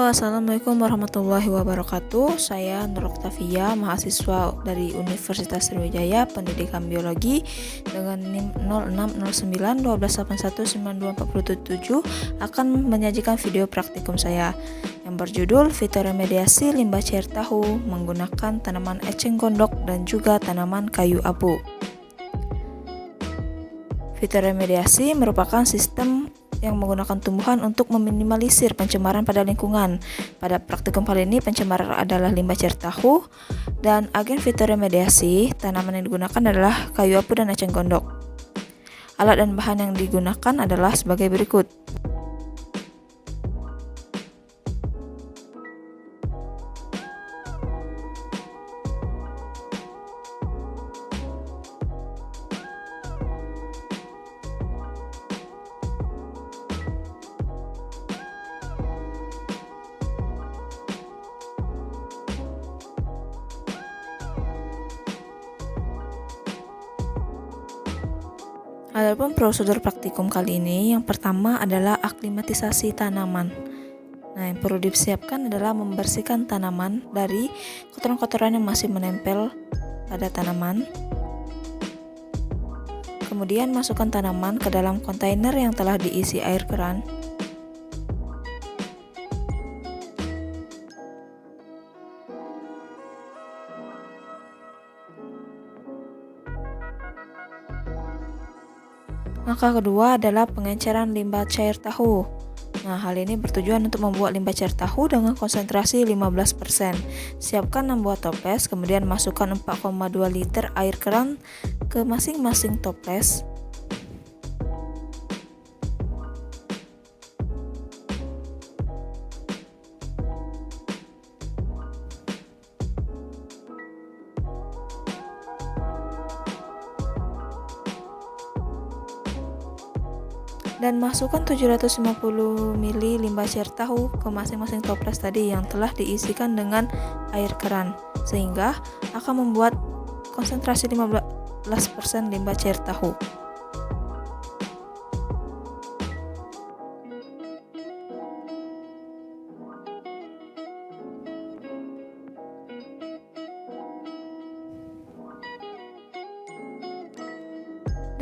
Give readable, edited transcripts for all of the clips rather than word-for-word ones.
Halo, Assalamualaikum warahmatullahi wabarakatuh. Saya Nur Oktavia, mahasiswa dari Universitas Sriwijaya, Pendidikan Biologi dengan NIM 060912819247 akan menyajikan video praktikum saya yang berjudul Fitoremediasi limbah cair tahu menggunakan tanaman eceng gondok dan juga tanaman kayu abu. Fitoremediasi merupakan sistem yang menggunakan tumbuhan untuk meminimalisir pencemaran pada lingkungan. Pada praktikum kali ini pencemaran adalah limbah cair tahu, dan agen fitoremediasi tanaman yang digunakan adalah kayu abu dan eceng gondok. Alat dan bahan yang digunakan adalah sebagai berikut. Adapun prosedur praktikum kali ini, yang pertama adalah aklimatisasi tanaman. Nah, yang perlu disiapkan adalah membersihkan tanaman dari kotoran-kotoran yang masih menempel pada tanaman. Kemudian masukkan tanaman ke dalam kontainer yang telah diisi air keran. Langkah kedua adalah pengenceran limbah cair tahu. Nah, hal ini bertujuan untuk membuat limbah cair tahu dengan konsentrasi 15%. Siapkan 6 buah toples, kemudian masukkan 4,2 liter air keran ke masing-masing toples. Dan masukkan 750 ml limbah cair tahu ke masing-masing toples tadi yang telah diisikan dengan air keran, sehingga akan membuat konsentrasi 15% limbah cair tahu.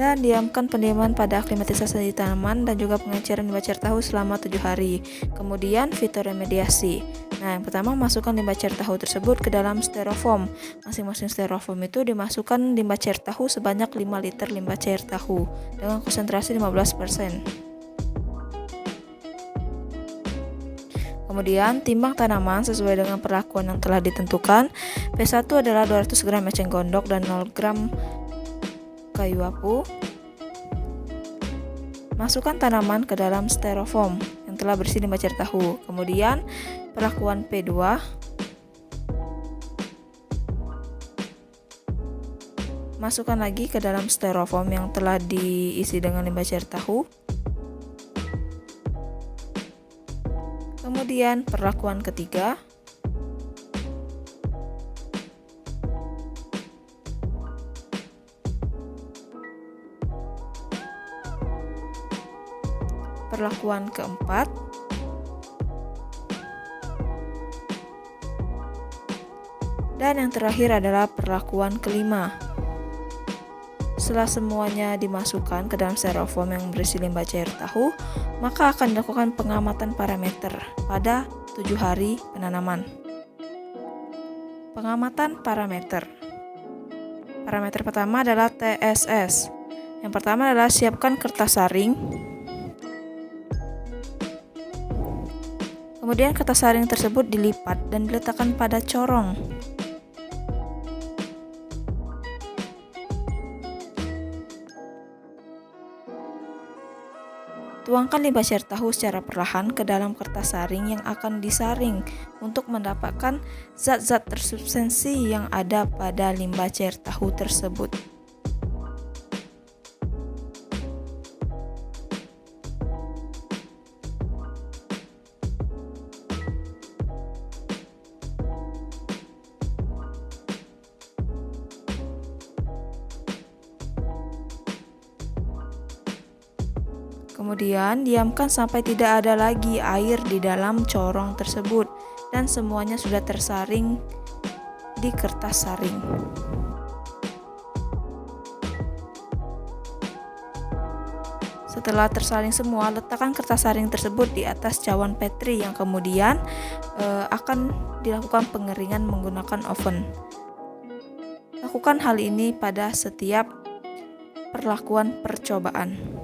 Dan diamkan pendiaman pada aklimatisasi tanaman dan juga pengenceran limbah cair tahu selama 7 hari. Kemudian fitoremediasi. Nah, yang pertama masukkan limbah cair tahu tersebut ke dalam styrofoam. Masing-masing styrofoam itu dimasukkan limbah cair tahu sebanyak 5 liter limbah cair tahu dengan konsentrasi 15%. Kemudian timbang tanaman sesuai dengan perlakuan yang telah ditentukan. P1 adalah 200 gram eceng gondok dan 0 gram kayu abu. Masukkan tanaman ke dalam styrofoam yang telah berisi limbah cair tahu. Kemudian perlakuan P2. Masukkan lagi ke dalam styrofoam yang telah diisi dengan limbah cair tahu. Kemudian perlakuan ketiga. Perlakuan keempat. Dan yang terakhir adalah perlakuan kelima. Setelah semuanya dimasukkan ke dalam styrofoam yang berisi limbah cair tahu, maka akan dilakukan pengamatan parameter pada 7 hari penanaman. Pengamatan parameter. Parameter pertama adalah TSS. Yang pertama adalah siapkan kertas saring. Kemudian kertas saring tersebut dilipat dan diletakkan pada corong. Tuangkan limbah cair tahu secara perlahan ke dalam kertas saring yang akan disaring untuk mendapatkan zat-zat tersubstansi yang ada pada limbah cair tahu tersebut. Kemudian diamkan sampai tidak ada lagi air di dalam corong tersebut dan semuanya sudah tersaring di kertas saring. Setelah tersaring semua, letakkan kertas saring tersebut di atas cawan Petri yang kemudian akan dilakukan pengeringan menggunakan oven. Lakukan hal ini pada setiap perlakuan percobaan.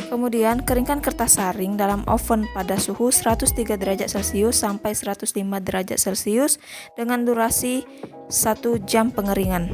Kemudian keringkan kertas saring dalam oven pada suhu 103 derajat Celcius sampai 105 derajat Celcius dengan durasi 1 jam pengeringan.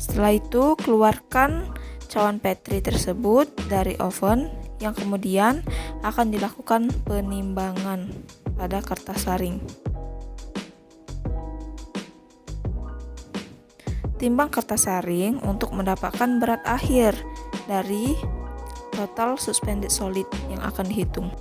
Setelah itu, keluarkan cawan Petri tersebut dari oven yang kemudian akan dilakukan penimbangan pada kertas saring. Timbang kertas saring untuk mendapatkan berat akhir dari total suspended solid yang akan dihitung.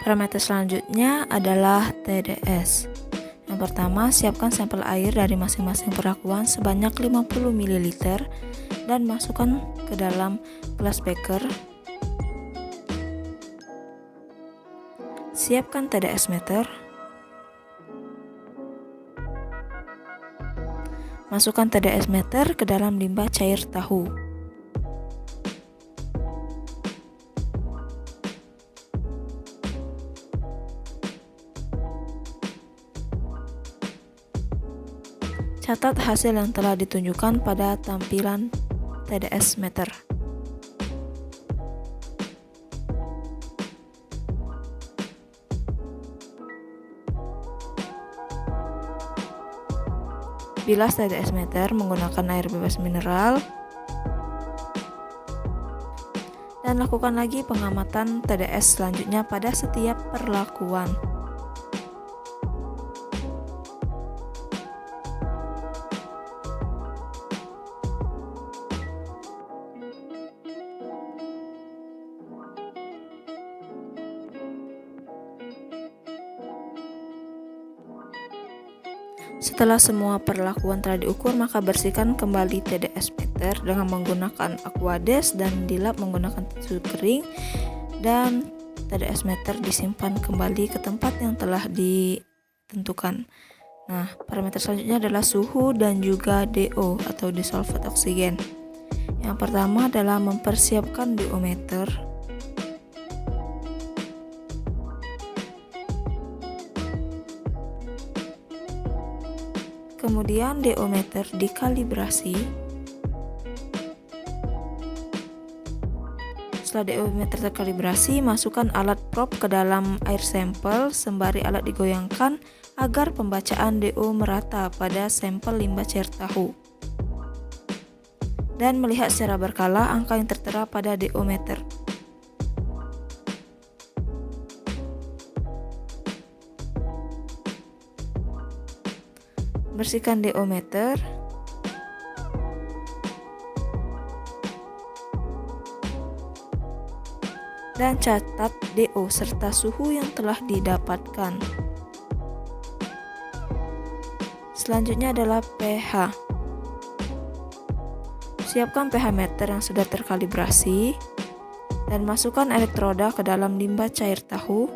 Parameter selanjutnya adalah TDS. Yang pertama, siapkan sampel air dari masing-masing perlakuan sebanyak 50 ml dan masukkan ke dalam gelas beker. Siapkan TDS meter. Masukkan TDS meter ke dalam limbah cair tahu. Catat hasil yang telah ditunjukkan pada tampilan TDS meter. Bilas TDS meter menggunakan air bebas mineral. Dan lakukan lagi pengamatan TDS selanjutnya pada setiap perlakuan. Setelah semua perlakuan telah diukur, maka bersihkan kembali TDS meter dengan menggunakan Aquades dan dilap menggunakan tisu kering, dan TDS meter disimpan kembali ke tempat yang telah ditentukan. Nah, parameter selanjutnya adalah suhu dan juga DO atau dissolved oxygen. Yang pertama adalah mempersiapkan DO meter. Kemudian DO meter dikalibrasi. Setelah DO meter terkalibrasi, masukkan alat probe ke dalam air sampel sembari alat digoyangkan agar pembacaan DO merata pada sampel limbah cair tahu. Dan melihat secara berkala angka yang tertera pada DO meter. Bersihkan DO meter. Dan catat DO serta suhu yang telah didapatkan. Selanjutnya adalah pH. Siapkan pH meter yang sudah terkalibrasi dan masukkan elektroda ke dalam limbah cair tahu.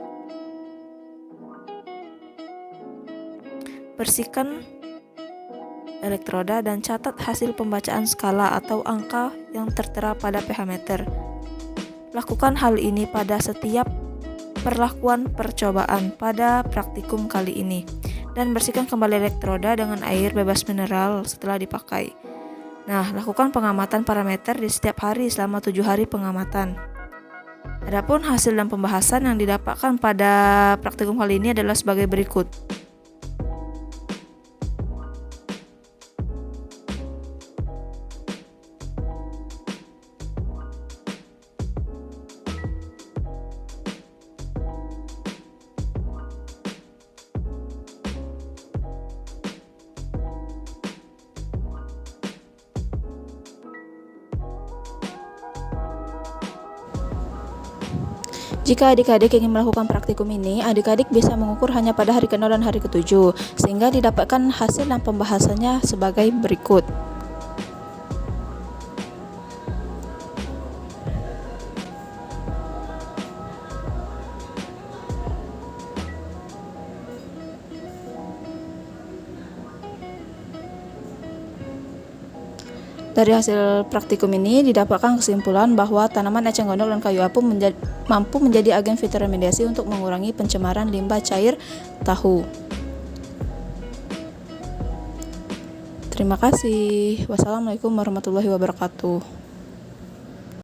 elektroda dan catat hasil pembacaan skala atau angka yang tertera pada pH meter. Lakukan hal ini pada setiap perlakuan percobaan pada praktikum kali ini dan bersihkan kembali elektroda dengan air bebas mineral setelah dipakai. Nah, lakukan pengamatan parameter di setiap hari selama 7 hari pengamatan. Adapun hasil dan pembahasan yang didapatkan pada praktikum kali ini adalah sebagai berikut. Jika adik-adik ingin melakukan praktikum ini, adik-adik bisa mengukur hanya pada hari ke-0 dan hari ke-7, sehingga didapatkan hasil dan pembahasannya sebagai berikut. Dari hasil praktikum ini didapatkan kesimpulan bahwa tanaman eceng gondok dan kayu apung mampu menjadi agen fitoremediasi untuk mengurangi pencemaran limbah cair tahu. Terima kasih. Wassalamualaikum warahmatullahi wabarakatuh.